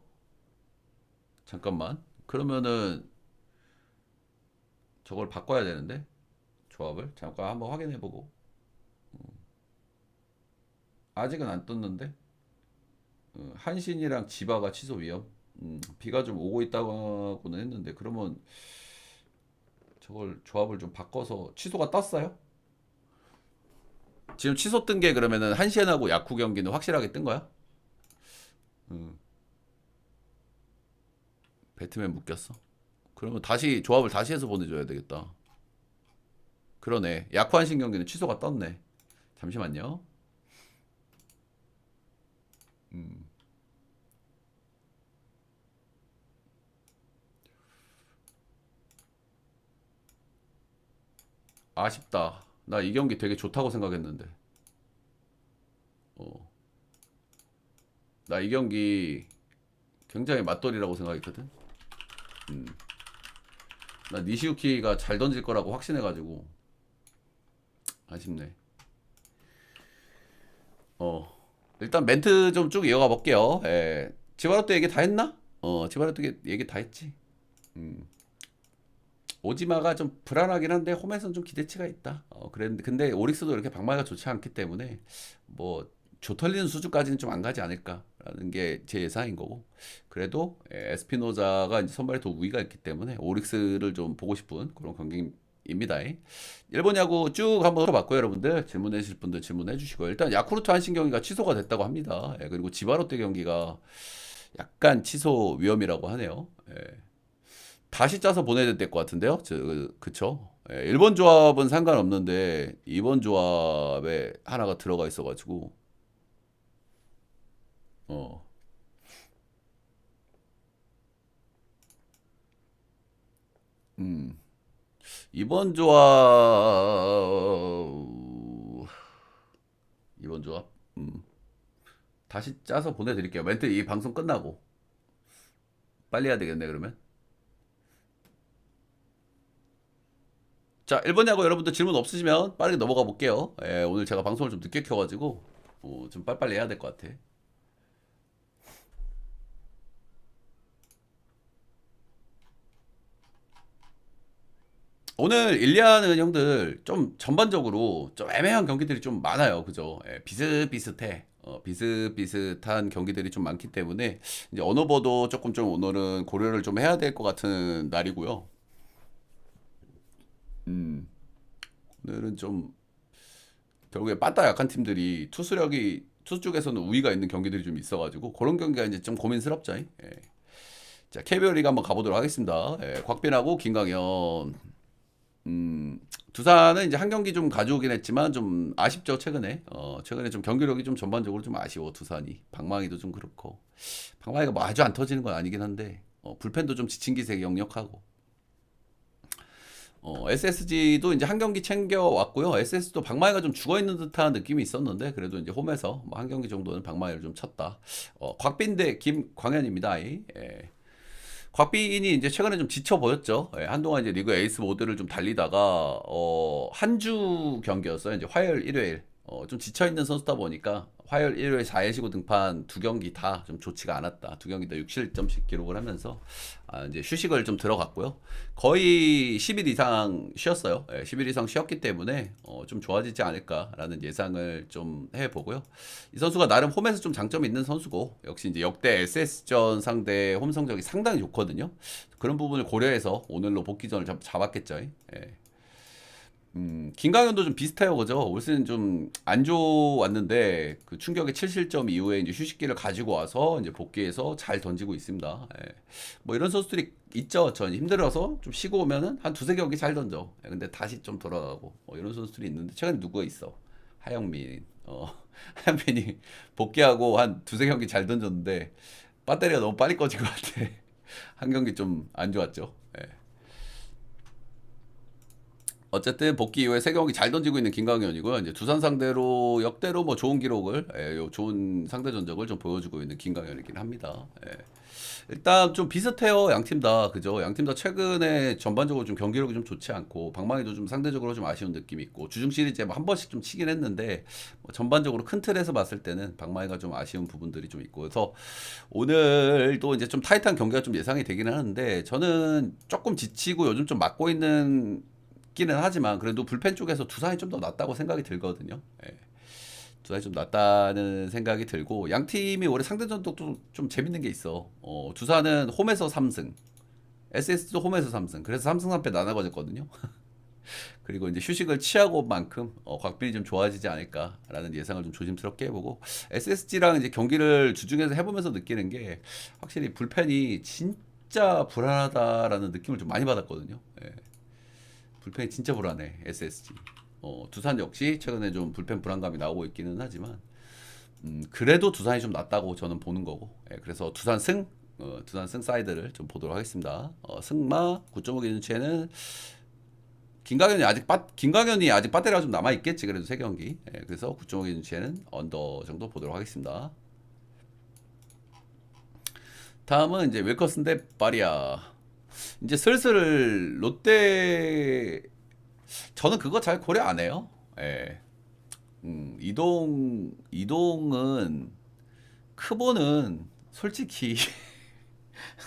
잠깐만. 그러면은 저걸 바꿔야 되는데 조합을 잠깐 한번 확인해 보고. 아직은 안 떴는데. 한신이랑 지바가 취소 위험. 비가 좀 오고 있다고는 했는데 그러면 저걸 조합을 좀 바꿔서 취소가 떴어요? 지금 취소 뜬 게 그러면은 한시엔하고 야쿠 경기는 확실하게 뜬 거야? 음, 배트맨 묶였어. 그러면 다시 조합을 다시 해서 보내줘야 되겠다. 그러네. 야쿠 한신 경기는 취소가 떴네. 잠시만요. 음, 아쉽다. 나 이 경기 되게 좋다고 생각했는데. 어, 나 이 경기 굉장히 맞돌이라고 생각했거든. 음, 나 니시유키가 잘 던질 거라고 확신해가지고 아쉽네. 어, 일단 멘트 좀 쭉 이어가 볼게요. 예. 지바로또 얘기 다 했나? 지바로또 얘기 다 했지. 음. 오지마가 좀 불안하긴 한데 홈에서는 좀 기대치가 있다. 그랬는데 근데 오릭스도 이렇게 방망이가 좋지 않기 때문에 뭐 조털리는 수준까지는 좀 안 가지 않을까라는 게 제 예상인 거고. 그래도 에스피노자가 이제 선발에 더 우위가 있기 때문에 오릭스를 좀 보고 싶은 그런 경기입니다. 일본 야구 쭉 한번 들어봤고요, 여러분들. 질문해 주실 분들 질문해 주시고 일단 야쿠르트 한신 경기가 취소가 됐다고 합니다. 그리고 지바롯데 경기가 약간 취소 위험이라고 하네요. 다시 짜서 보내야 될 것 같은데요. 그쵸? 일본 조합은 상관없는데 이번 조합에 하나가 들어가 있어가지고 어, 음, 이번 조합 음, 다시 짜서 보내드릴게요. 멘트 이 방송 끝나고 빨리 해야 되겠네 그러면. 자, 일본 야구 여러분들 질문 없으시면 빠르게 넘어가 볼게요. 오늘 제가 방송을 좀 늦게 켜가지고 좀 빨리빨리 해야 될 것 같아. 오늘 일리아는 형들 좀 전반적으로 좀 애매한 경기들이 좀 많아요. 그죠? 비슷비슷해. 비슷비슷한 경기들이 좀 많기 때문에 이제 언어버도 조금 좀 오늘은 고려를 좀 해야 될 것 같은 날이고요. 음, 오늘은 좀 결국에 빠따 약한 팀들이 투수 쪽에서는 우위가 있는 경기들이 좀 있어가지고 그런 경기가 이제 좀 고민스럽죠. 자, KBO 리그 한번 가보도록 하겠습니다. 곽빈하고 김강현. 두산은 이제 한 경기 좀 가져오긴 했지만 좀 아쉽죠 최근에. 최근에 좀 경기력이 좀 전반적으로 좀 아쉬워 두산이. 방망이도 좀 그렇고. 방망이가 뭐 아주 안 터지는 건 아니긴 한데 불펜도 좀 지친 기세 역력하고. SSG도 이제 한 경기 챙겨 왔고요. SS도 방망이가 좀 죽어 있는 듯한 느낌이 있었는데 그래도 이제 홈에서 뭐한 경기 정도는 방망이를 좀 쳤다. 곽빈 대 김광현입니다. 곽빈이 이제 최근에 좀 지쳐 보였죠. 한동안 이제 리그 에이스 모드를 좀 달리다가 한 주 경기였어요. 이제 화요일, 일요일. 좀 지쳐 있는 선수다 보니까 화요일, 일요일 4일 쉬고 등판 두 경기 다 좀 좋지가 않았다. 두 경기 다 6실점씩 기록을 하면서 이제 휴식을 좀 들어갔고요. 거의 10일 이상 쉬었어요. 10일 이상 쉬었기 때문에 좀 좋아지지 않을까라는 예상을 좀 해보고요. 이 선수가 나름 홈에서 좀 장점이 있는 선수고 역시 이제 역대 SS전 상대 홈 성적이 상당히 좋거든요. 그런 부분을 고려해서 오늘로 복귀전을 잡았겠죠. 김강현도 좀 비슷해요, 그죠? 올 시즌 좀 안 좋았는데 그 충격의 7실점 이후에 이제 휴식기를 가지고 와서 이제 복귀해서 잘 던지고 있습니다. 뭐 이런 선수들이 있죠. 전 힘들어서 좀 쉬고 오면은 한 두세 경기 잘 던져. 근데 다시 좀 돌아가고 이런 선수들이 있는데 최근에 누가 있어? 하영민. 하영민이 복귀하고 한 두세 경기 잘 던졌는데 배터리가 너무 빨리 꺼진 것 같아. 한 경기 좀 안 좋았죠. 어쨌든 복귀 이후에 세 경기 잘 던지고 있는 김광현이고요. 이제 두산 상대로 역대로 뭐 좋은 기록을, 좋은 상대 전적을 좀 보여주고 있는 김광현이긴 합니다. 일단 좀 비슷해요. 양 팀 다. 그죠? 양 팀 다 최근에 전반적으로 좀 경기력이 좀 좋지 않고 방망이도 좀 상대적으로 좀 아쉬운 느낌이 있고 주중 시리즈에 뭐한 번씩 좀 치긴 했는데 뭐 전반적으로 큰 틀에서 봤을 때는 방망이가 좀 아쉬운 부분들이 좀 있고 그래서 오늘도 이제 좀 타이트한 경기가 좀 예상이 되긴 하는데 저는 조금 지치고 요즘 좀 맞고 있는 기는 하지만 그래도 불펜 쪽에서 두산이 좀 더 낫다고 생각이 들거든요. 두산이 좀 낫다는 생각이 들고 양 팀이 올해 상대전도 좀 재밌는 게 있어. 두산은 홈에서 3승, SS도 홈에서 3승. 그래서 3승 3패 나눠가졌거든요. 그리고 이제 휴식을 취하고 온 만큼 곽빈이 좀 좋아지지 않을까라는 예상을 좀 조심스럽게 해보고 SSG랑 이제 경기를 주중에서 해보면서 느끼는 게 확실히 불펜이 진짜 불안하다라는 느낌을 좀 많이 받았거든요. 예. 불펜이 진짜 불안해 SSG. 두산 역시 최근에 좀 불펜 불안감이 나오고 있기는 하지만 그래도 두산이 좀 낫다고 저는 보는 거고 예, 그래서 두산 승 사이드를 좀 보도록 하겠습니다. 승마 9.5 기준치에는 김강현이 아직 배터리가 좀 남아 있겠지. 그래도 세 경기. 예, 그래서 9.5 기준치에는 언더 정도 보도록 하겠습니다. 다음은 이제 윌커슨 대 바리아. 이제 슬슬 롯데 저는 그거 잘 고려 안 해요. 예. 이동은 크보는 솔직히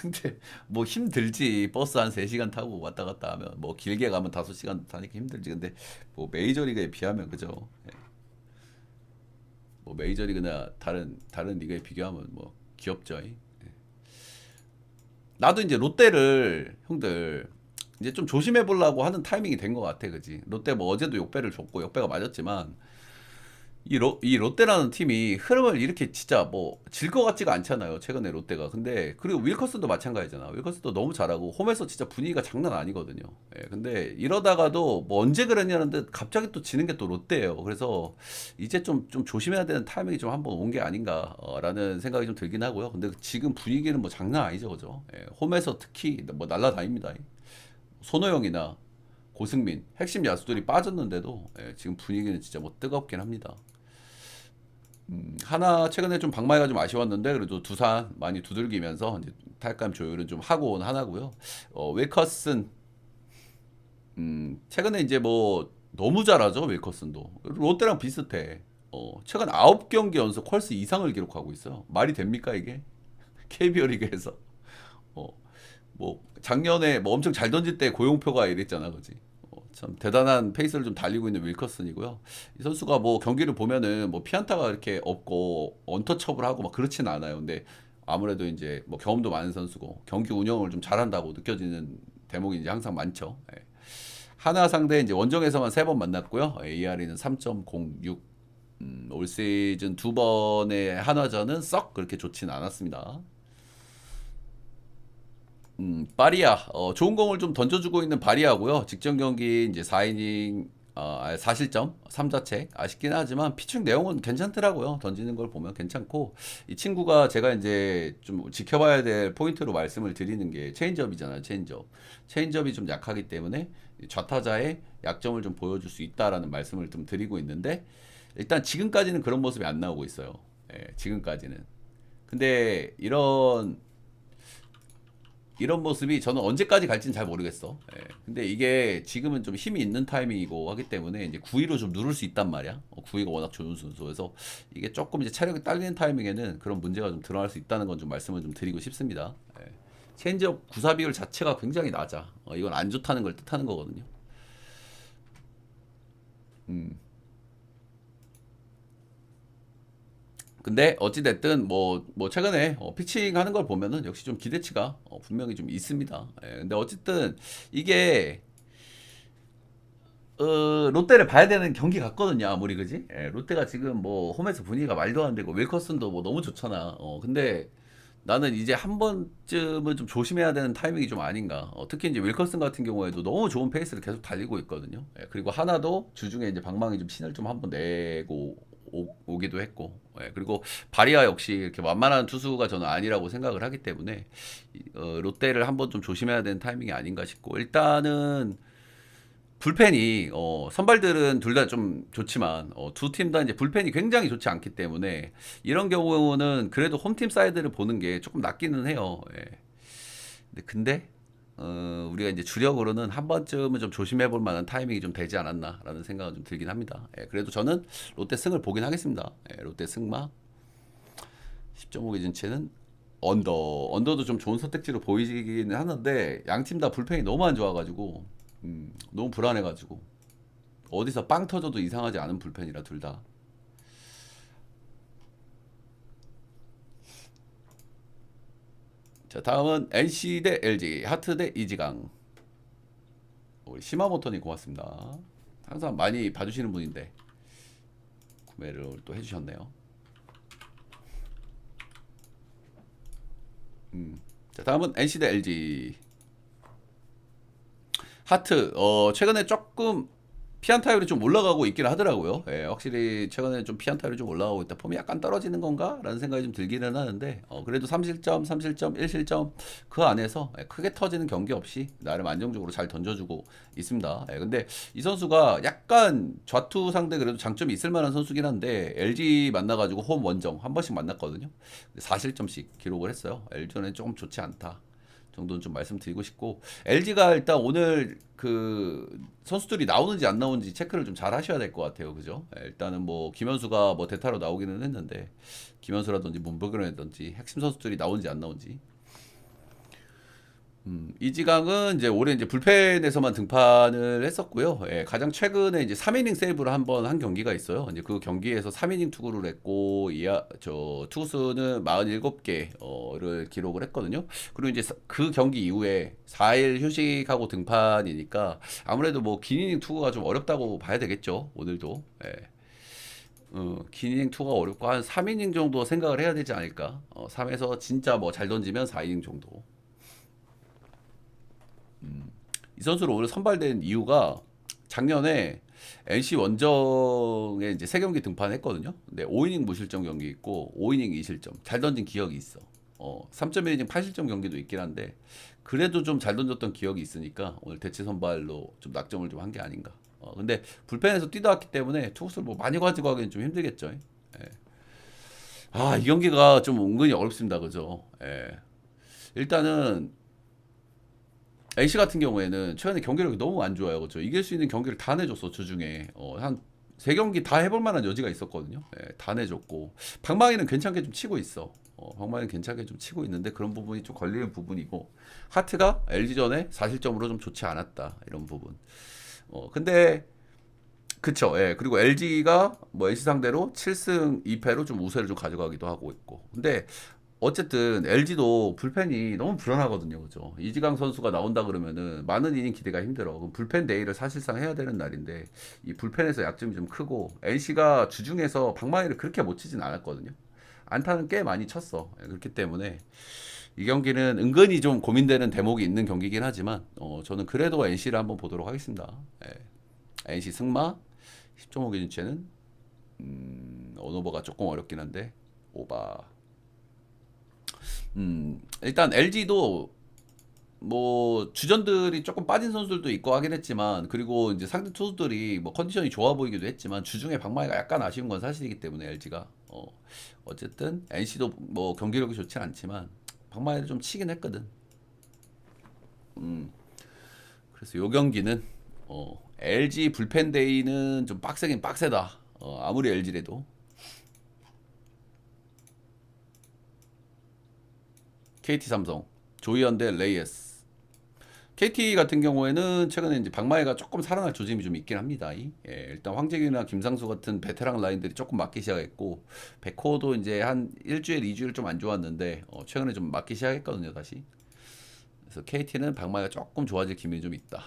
근데 뭐 힘들지. 버스 한 3시간 타고 왔다 갔다 하면 뭐 길게 가면 5시간 타니까 힘들지. 근데 뭐 메이저리그에 비하면 그죠. 예. 뭐 메이저리그나 다른 리그에 비교하면 뭐 귀엽죠. 예. 나도 이제 롯데를 형들 이제 좀 조심해 보려고 하는 타이밍이 된 것 같아. 그지? 롯데 뭐 어제도 역배를 줬고 역배가 맞았지만 이 롯데라는 팀이 흐름을 이렇게 진짜 뭐 질 것 같지가 않잖아요. 최근에 롯데가. 근데 그리고 윌커슨도 마찬가지잖아. 윌커슨도 너무 잘하고 홈에서 진짜 분위기가 장난 아니거든요. 예, 근데 이러다가도 뭐 언제 그랬냐는데 갑자기 또 지는 게 또 롯데예요. 그래서 이제 좀 조심해야 되는 타이밍이 좀 한번 온 게 아닌가라는 생각이 좀 들긴 하고요. 근데 지금 분위기는 뭐 장난 아니죠, 그죠? 예, 홈에서 특히 뭐 날라다닙니다. 손호영이나 고승민 핵심 야수들이 빠졌는데도 예, 지금 분위기는 진짜 뭐 뜨겁긴 합니다. 하나 최근에 좀 박마이가 좀 아쉬웠는데 그래도 두산 많이 두들기면서 이제 탈감 조율은 좀 하고 온 하나고요. 윌커슨 최근에 이제 뭐 너무 잘하죠 윌커슨도 롯데랑 비슷해. 최근 9경기 연속 퀄스 이상을 기록하고 있어요. 말이 됩니까 이게? KBO 리그에서 뭐 작년에 뭐 엄청 잘 던질 때 고용표가 이랬잖아, 그지? 참 대단한 페이스를 좀 달리고 있는 윌커슨이고요. 이 선수가 뭐 경기를 보면은 뭐 피안타가 이렇게 없고 언터처블하고 막 그렇지는 않아요. 근데 아무래도 이제 뭐 경험도 많은 선수고 경기 운영을 좀 잘한다고 느껴지는 대목이 이제 항상 많죠. 예. 하나 상대 이제 원정에서만 3번 만났고요. ARE는 3.06. 올 시즌 2번의 한화전은 썩 그렇게 좋지는 않았습니다. 바리아 좋은 공을 좀 던져주고 있는 바리아고요. 직전 경기 이제 4이닝 4실점 3자책 아쉽긴 하지만 피칭 내용은 괜찮더라고요. 던지는 걸 보면 괜찮고 이 친구가 제가 이제 좀 지켜봐야 될 포인트로 말씀을 드리는 게 체인지업이잖아요. 체인지업이 좀 약하기 때문에 좌타자의 약점을 좀 보여줄 수 있다라는 말씀을 좀 드리고 있는데 일단 지금까지는 그런 모습이 안 나오고 있어요. 예, 지금까지는. 근데 이런 모습이 저는 언제까지 갈지는 잘 모르겠어. 예. 근데 이게 지금은 좀 힘이 있는 타이밍이고 하기 때문에 이제 9위로 좀 누를 수 있단 말이야. 9위가 워낙 좋은 선수여서 이게 조금 이제 체력이 딸리는 타이밍에는 그런 문제가 좀 드러날 수 있다는 건 좀 말씀을 좀 드리고 싶습니다. 예. 체인지업 구사 비율 자체가 굉장히 낮아. 이건 안 좋다는 걸 뜻하는 거거든요. 음. 근데 어찌됐든 뭐 최근에 피칭 하는 걸 보면은 역시 좀 기대치가 분명히 좀 있습니다. 예, 근데 어쨌든 이게 롯데를 봐야 되는 경기 같거든요. 아무리 그지? 예, 롯데가 지금 뭐 홈에서 분위기가 말도 안 되고 윌커슨도 뭐 너무 좋잖아. 근데 나는 이제 한 번쯤은 좀 조심해야 되는 타이밍이 좀 아닌가. 특히 이제 윌커슨 같은 경우에도 너무 좋은 페이스를 계속 달리고 있거든요. 예, 그리고 하나도 주중에 이제 방망이 좀 신을 좀 한번 내고 오기도 했고. 예, 그리고 바리아 역시 이렇게 만만한 투수가 저는 아니라고 생각을 하기 때문에 롯데를 한번 좀 조심해야 되는 타이밍이 아닌가 싶고 일단은 불펜이 선발들은 둘 다 좀 좋지만 두 팀 다 이제 불펜이 굉장히 좋지 않기 때문에 이런 경우는 그래도 홈팀 사이드를 보는 게 조금 낫기는 해요. 예. 근데 우리가 이제 주력으로는 한 번쯤은 좀 조심해 볼 만한 타이밍이 좀 되지 않았나라는 생각은 좀 들긴 합니다. 예, 그래도 저는 롯데 승을 보긴 하겠습니다. 예, 롯데 승마 10.5 기준치는 언더도 좀 좋은 선택지로 보이기는 하는데 양 팀 다 불펜이 너무 안 좋아가지고 너무 불안해가지고 어디서 빵 터져도 이상하지 않은 불펜이라 둘 다. 자, 다음은 NC 대 LG, 하트 대 이지강. 우리 시마모토님 고맙습니다. 항상 많이 봐주시는 분인데 구매를 또 해주셨네요. 자, 다음은 NC 대 LG. 하트, 최근에 조금 피안타율이 좀 올라가고 있긴 하더라고요. 예, 확실히 최근에 좀 피안타율이 좀 올라가고 있다. 폼이 약간 떨어지는 건가? 라는 생각이 좀 들기는 하는데, 그래도 3실점, 3실점, 1실점 그 안에서 크게 터지는 경기 없이 나름 안정적으로 잘 던져주고 있습니다. 예, 근데 이 선수가 약간 좌투 상대 그래도 장점이 있을 만한 선수긴 한데, LG 만나가지고 홈 원정 한 번씩 만났거든요. 4실점씩 기록을 했어요. LG는 조금 좋지 않다. 정도는 좀 말씀드리고 싶고, LG가 일단 오늘 그 선수들이 나오는지 안 나오는지 체크를 좀 잘 하셔야 될 것 같아요. 그죠? 일단은 뭐 김현수가 뭐 대타로 나오기는 했는데, 김현수라든지 문보경이라든지 핵심 선수들이 나오는지 안 나오는지. 이지강은 이제 올해 이제 불펜에서만 등판을 했었고요. 예, 가장 최근에 이제 3이닝 세이브를 한번 한 경기가 있어요. 이제 그 경기에서 3이닝 투구를 했고, 저 투수는 47개를 기록을 했거든요. 그리고 이제 그 경기 이후에 4일 휴식하고 등판이니까 아무래도 뭐 긴 이닝 투구가 좀 어렵다고 봐야 되겠죠. 오늘도. 예. 긴 이닝 투구가 어렵고 한 3이닝 정도 생각을 해야 되지 않을까. 3에서 진짜 뭐 잘 던지면 4이닝 정도. 이 선수로 오늘 선발된 이유가 작년에 NC 원정에 이제 세 경기 등판했거든요. 근데 5이닝 무실점 경기 있고 5이닝 2실점 잘 던진 기억이 있어. 3.1이닝 8실점 경기도 있긴 한데 그래도 좀 잘 던졌던 기억이 있으니까 오늘 대체 선발로 좀 낙점을 좀 한 게 아닌가. 근데 불펜에서 뛰다 왔기 때문에 투구수를 뭐 많이 가지고 하기는 좀 힘들겠죠. 예. 이 경기가 좀 은근히 어렵습니다. 그죠? 예. 일단은 NC 같은 경우에는 최근에 경기력이 너무 안 좋아요. 그렇죠? 이길 수 있는 경기를 다 내줬어. 주중에 한 세 경기 다 해볼 만한 여지가 있었거든요. 예, 다 내줬고 방망이는 괜찮게 좀 치고 있어. 방망이는 괜찮게 좀 치고 있는데 그런 부분이 좀 걸리는 부분이고 하트가 LG전에 4실점으로 좀 좋지 않았다. 이런 부분. 근데 그쵸. 예. 그리고 LG가 뭐 NC 상대로 7승 2패로 좀 우세를 좀 가져가기도 하고 있고. 근데 어쨌든 LG도 불펜이 너무 불안하거든요. 그죠? 이지강 선수가 나온다 그러면은 많은 이닝 기대가 힘들어. 그럼 불펜 데이를 사실상 해야 되는 날인데 이 불펜에서 약점이 좀 크고 NC가 주중에서 방망이를 그렇게 못 치진 않았거든요. 안타는 꽤 많이 쳤어. 그렇기 때문에 이 경기는 은근히 좀 고민되는 대목이 있는 경기긴 하지만 저는 그래도 NC를 한번 보도록 하겠습니다. 예. NC 승마 10.5 기준치는 언오버가 조금 어렵긴 한데 오바. 일단 LG도 뭐 주전들이 조금 빠진 선수들도 있고 하긴 했지만 그리고 이제 상대 투수들이 뭐 컨디션이 좋아 보이기도 했지만 주중에 방망이가 약간 아쉬운 건 사실이기 때문에 LG가 어쨌든 NC도 뭐 경기력이 좋진 않지만 방망이를 좀 치긴 했거든. 그래서 요 경기는 LG 불펜 데이는 좀 빡세긴 빡세다. 아무리 LG래도 KT 삼성, 조이언 대 레이에스. KT 같은 경우에는 최근에 이제 방망이가 조금 살아날 조짐이 좀 있긴 합니다. 일단 황재균이나 김상수 같은 베테랑 라인들이 조금 맞기 시작했고 백호도 이제 한 일주일, 2주일 좀 안 좋았는데 최근에 좀 맞기 시작했거든요, 다시. 그래서 KT는 방망이가 조금 좋아질 기미가 좀 있다.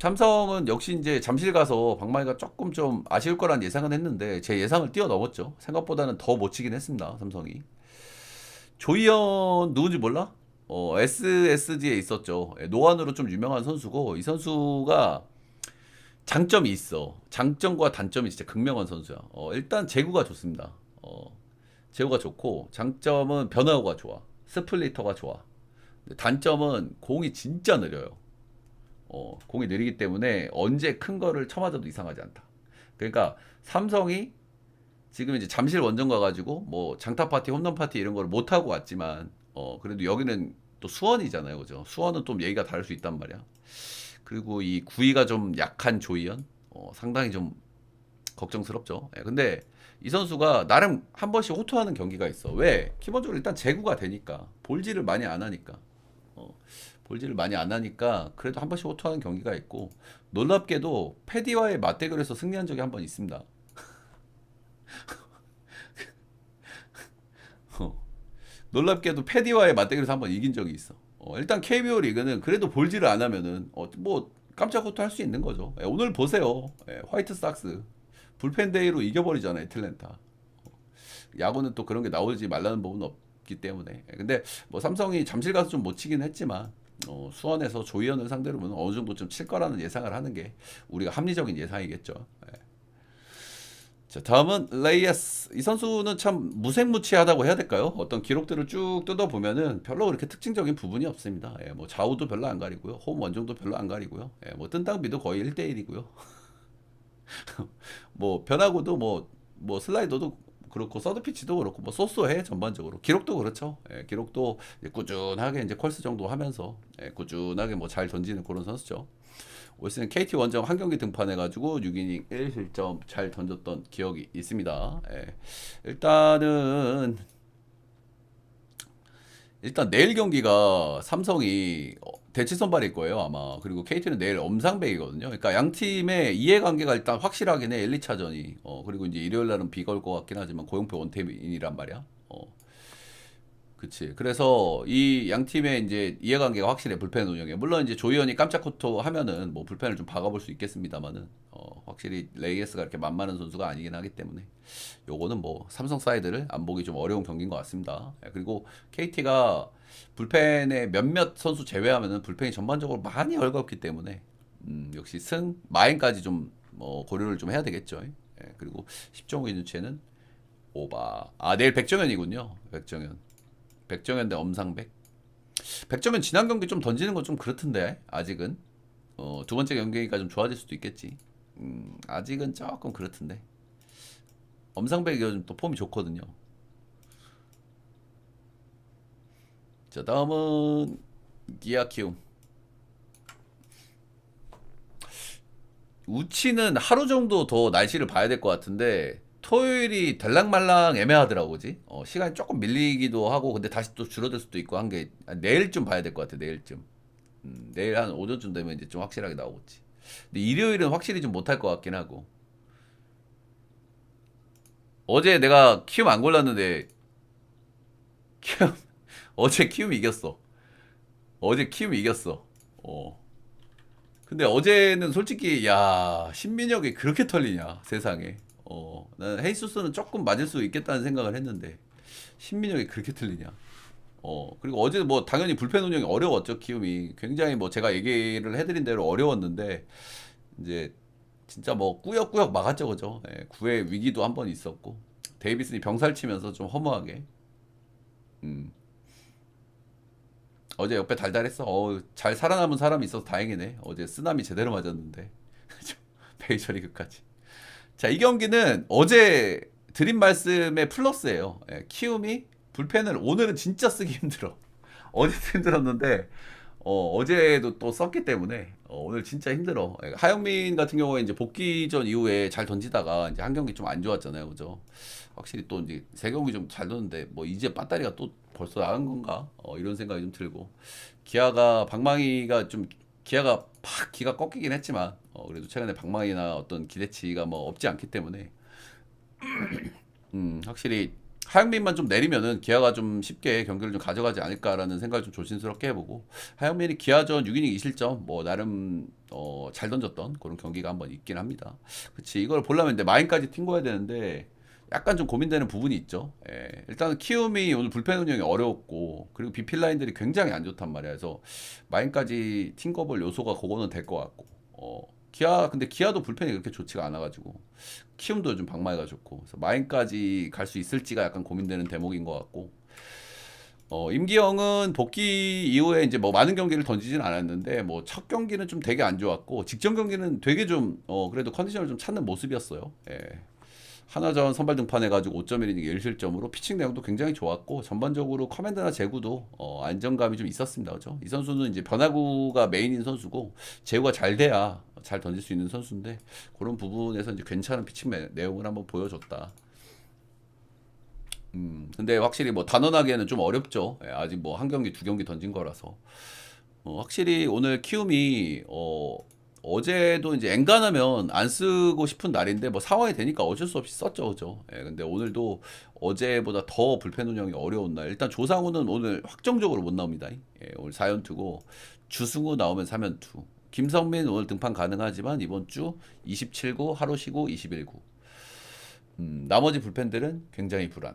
삼성은 역시 이제 잠실 가서 방망이가 조금 좀 아쉬울 거란 예상은 했는데 제 예상을 뛰어넘었죠. 생각보다는 더 못 치긴 했습니다, 삼성이. 조이언 누군지 몰라? SSG에 있었죠. 노안으로 좀 유명한 선수고 이 선수가 장점이 있어. 장점과 단점이 진짜 극명한 선수야. 일단 제구가 좋습니다. 제구가 좋고 장점은 변화구가 좋아. 스플리터가 좋아. 단점은 공이 진짜 느려요. 공이 느리기 때문에 언제 큰 거를 쳐맞아도 이상하지 않다. 그러니까 삼성이 지금 이제 잠실 원정 가가지고 뭐 장타 파티, 홈런 파티 이런 걸 못 하고 왔지만 그래도 여기는 또 수원이잖아요, 그죠? 수원은 좀 얘기가 다를 수 있단 말이야. 그리고 이 구위가 좀 약한 조이언 상당히 좀 걱정스럽죠. 근데 이 선수가 나름 한 번씩 호투하는 경기가 있어. 왜? 기본적으로 일단 제구가 되니까 볼질을 많이 안 하니까. 볼질을 많이 안 하니까 그래도 한 번씩 호투하는 경기가 있고 놀랍게도 패디와의 맞대결에서 승리한 적이 한 번 있습니다. 놀랍게도 패디와의 맞대결에서 한번 이긴 적이 있어. 일단 KBO 리그는 그래도 볼질을 안 하면은 뭐 깜짝 호투 할 수 있는 거죠. 오늘 보세요. 화이트삭스 불펜 데이로 이겨버리잖아요, 애틀랜타. 야구는 또 그런 게 나오지 말라는 부분은 없기 때문에. 근데 뭐 삼성이 잠실 가서 좀 못 치긴 했지만 수원에서 조이언을 상대로 보면 어느 정도 좀 칠 거라는 예상을 하는 게 우리가 합리적인 예상이겠죠. 자, 다음은 레이에스. 이 선수는 참 무색무취하다고 해야 될까요? 어떤 기록들을 쭉 뜯어보면은 별로 그렇게 특징적인 부분이 없습니다. 뭐 좌우도 별로 안 가리고요. 홈 원정도 별로 안 가리고요. 뭐 뜬땅비도 거의 1대1이고요. 뭐 변화구도 뭐 슬라이더도 그렇고 서드피치도 그렇고 뭐 쏘쏘해 전반적으로. 기록도 그렇죠. 기록도 이제 꾸준하게 이제 콜스 정도 하면서 꾸준하게 뭐 잘 던지는 그런 선수죠. 올 시즌 KT 원정 한 경기 등판해가지고 6이닝 1실점 잘 던졌던 기억이 있습니다. 일단은 일단 내일 경기가 삼성이 대치 선발일 거예요 아마. 그리고 KT는 내일 엄상백이거든요. 그러니까 양 팀의 이해관계가 일단 확실하긴 해. 1, 2차전이. 그리고 이제 일요일 날은 비걸 것 같긴 하지만 고영표 원태인이란 말이야. 그치. 그래서 이 양 팀의 이제 이해관계가 확실해. 불펜 운영에. 물론 이제 조이언이 깜짝 코토 하면은 뭐 불펜을 좀 박아볼 수 있겠습니다만은 확실히 레이에스가 이렇게 만만한 선수가 아니긴 하기 때문에 요거는 뭐 삼성 사이드를 안 보기 좀 어려운 경기인 것 같습니다. 그리고 KT가 불펜에 몇몇 선수 제외하면은 불펜이 전반적으로 많이 헐겁기 때문에 역시 승 마인까지 좀 고려를 좀 해야 되겠죠. 그리고 10.5 기준치에는 오바. 내일 백정현이군요. 백정현 대 엄상백. 백정현 지난 경기 좀 던지는 거 좀 그렇던데 아직은. 두 번째 경기가 좀 좋아질 수도 있겠지. 아직은 조금 그렇던데. 엄상백이 요즘 또 폼이 좋거든요. 자, 다음은 기아 키움. 우치는 하루 정도 더 날씨를 봐야 될 것 같은데 토요일이 될랑말랑 애매하더라고, 그지? 시간이 조금 밀리기도 하고 근데 다시 또 줄어들 수도 있고 한 게 내일쯤 봐야 될 것 같아. 내일쯤. 내일 한 오전쯤 되면 이제 좀 확실하게 나오겠지. 근데 일요일은 확실히 좀 못할 것 같긴 하고. 어제 내가 키움 안 골랐는데 키움 어제 키움 이겼어. 어제 키움 이겼어. 어. 근데 어제는 솔직히 야 신민혁이 그렇게 털리냐 세상에. 난 헤이수스는 조금 맞을 수 있겠다는 생각을 했는데 신민혁이 그렇게 틀리냐. 그리고 어제 뭐 당연히 불펜 운영이 어려웠죠. 키움이 굉장히 뭐 제가 얘기를 해드린 대로 어려웠는데 이제 진짜 뭐 꾸역꾸역 막았죠, 그죠? 9회 위기도 한 번 있었고 데이비슨이 병살 치면서 좀 허무하게. 음. 어제 옆에 달달했어. 잘 살아남은 사람이 있어서 다행이네. 어제 쓰나미 제대로 맞았는데. 베이저리그까지. 자, 이 경기는 어제 드린 말씀의 플러스예요. 키움이 불펜을 오늘은 진짜 쓰기 힘들어. 어제도 힘들었는데 어제도 또 썼기 때문에 오늘 진짜 힘들어. 하영민 같은 경우에 이제 복귀전 이후에 잘 던지다가 이제 한 경기 좀 안 좋았잖아요, 그죠? 확실히 또 이제 세 경기 좀 잘 뒀는데 뭐 이제 배터리가 또 벌써 나간 건가? 이런 생각이 좀 들고 기아가 방망이가 좀 기아가 팍 기가 꺾이긴 했지만 그래도 최근에 방망이나 어떤 기대치가 뭐 없지 않기 때문에 확실히 하영민만 좀 내리면은 기아가 좀 쉽게 경기를 좀 가져가지 않을까라는 생각을 좀 조심스럽게 해보고 하영민이 기아전 6이닝 2실점 뭐 나름 잘 던졌던 그런 경기가 한번 있긴 합니다. 그치 이걸 보려면 이제 마인까지 튕겨야 되는데 약간 좀 고민되는 부분이 있죠. 일단은 키움이 오늘 불펜 운영이 어려웠고 그리고 비필 라인들이 굉장히 안 좋단 말이야. 그래서 마인까지 튕겨볼 요소가 그거는 될 것 같고 기아 근데 기아도 불펜이 그렇게 좋지가 않아가지고 키움도 요즘 방망이가 좋고 그래서 마인까지 갈 수 있을지가 약간 고민되는 대목인 것 같고 임기영은 복귀 이후에 이제 뭐 많은 경기를 던지진 않았는데 뭐 첫 경기는 좀 되게 안 좋았고 직전 경기는 되게 좀 그래도 컨디션을 좀 찾는 모습이었어요. 하나전 선발 등판해가지고 5.1이닝 1실점으로 피칭 내용도 굉장히 좋았고 전반적으로 커맨드나 제구도 안정감이 좀 있었습니다. 그죠? 이 선수는 이제 변화구가 메인인 선수고 제구가 잘 돼야 잘 던질 수 있는 선수인데 그런 부분에서 이제 괜찮은 피칭 내용을 한번 보여줬다. 근데 확실히 뭐 단언하기에는 좀 어렵죠. 아직 뭐 한 경기 두 경기 던진 거라서 확실히 오늘 키움이 어제도 이제 엔간하면 안 쓰고 싶은 날인데 뭐 상황이 되니까 어쩔 수 없이 썼죠, 그죠? 예, 근데 오늘도 어제보다 더 불펜 운영이 어려운 날. 일단 조상우는 오늘 확정적으로 못 나옵니다. 예, 오늘 4연투고 주승우 나오면 3연투. 김성민 오늘 등판 가능하지만 이번 주 27구 하루 쉬고 21구. 나머지 불펜들은 굉장히 불안.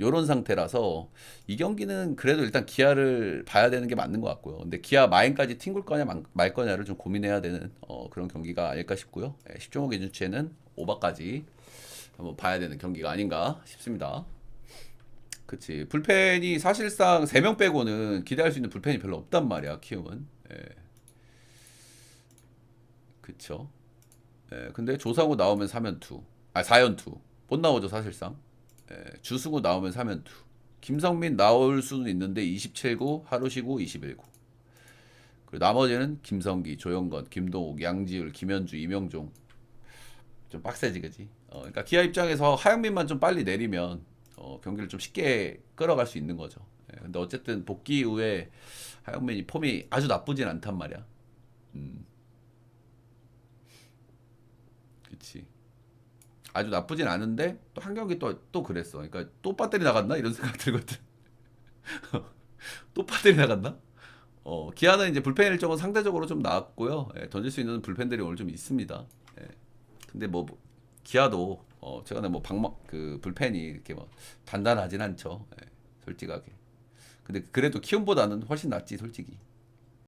요런 상태라서 이 경기는 그래도 일단 기아를 봐야 되는 게 맞는 것 같고요. 근데 기아 마인까지 튕길 거냐 말 거냐를 좀 고민해야 되는 그런 경기가 아닐까 싶고요. 10종목 기준치에는 오버까지 한번 봐야 되는 경기가 아닌가 싶습니다. 그치. 불펜이 사실상 3명 빼고는 기대할 수 있는 불펜이 별로 없단 말이야, 키움은. 예, 그쵸. 예, 근데 조상우 나오면 3연투. 아, 4연투. 못 나오죠, 사실상. 예, 주승우 나오면 3연투. 김성민 나올 수는 있는데 27구, 하루 쉬고 21구. 그리고 나머지는 김성기, 조영건, 김동욱, 양지율, 김현주, 이명종. 좀 빡세지, 그지? 그러니까 기아 입장에서 하영민만 좀 빨리 내리면 경기를 좀 쉽게 끌어갈 수 있는 거죠. 예, 근데 어쨌든 복귀 이후에 하영민이 폼이 아주 나쁘진 않단 말이야. 음, 그치. 아주 나쁘진 않은데 또 한 경기 또 그랬어. 그러니까 또 배터리 나갔나 이런 생각 들거든. 또 배터리 나갔나? 기아는 이제 불펜 일정은 상대적으로 좀 나았고요. 예, 던질 수 있는 불펜들이 오늘 좀 있습니다. 예. 근데 뭐 기아도 최근에 뭐 방막 그 불펜이 이렇게 뭐 단단하진 않죠. 예, 솔직하게. 근데 그래도 키움보다는 훨씬 낫지 솔직히.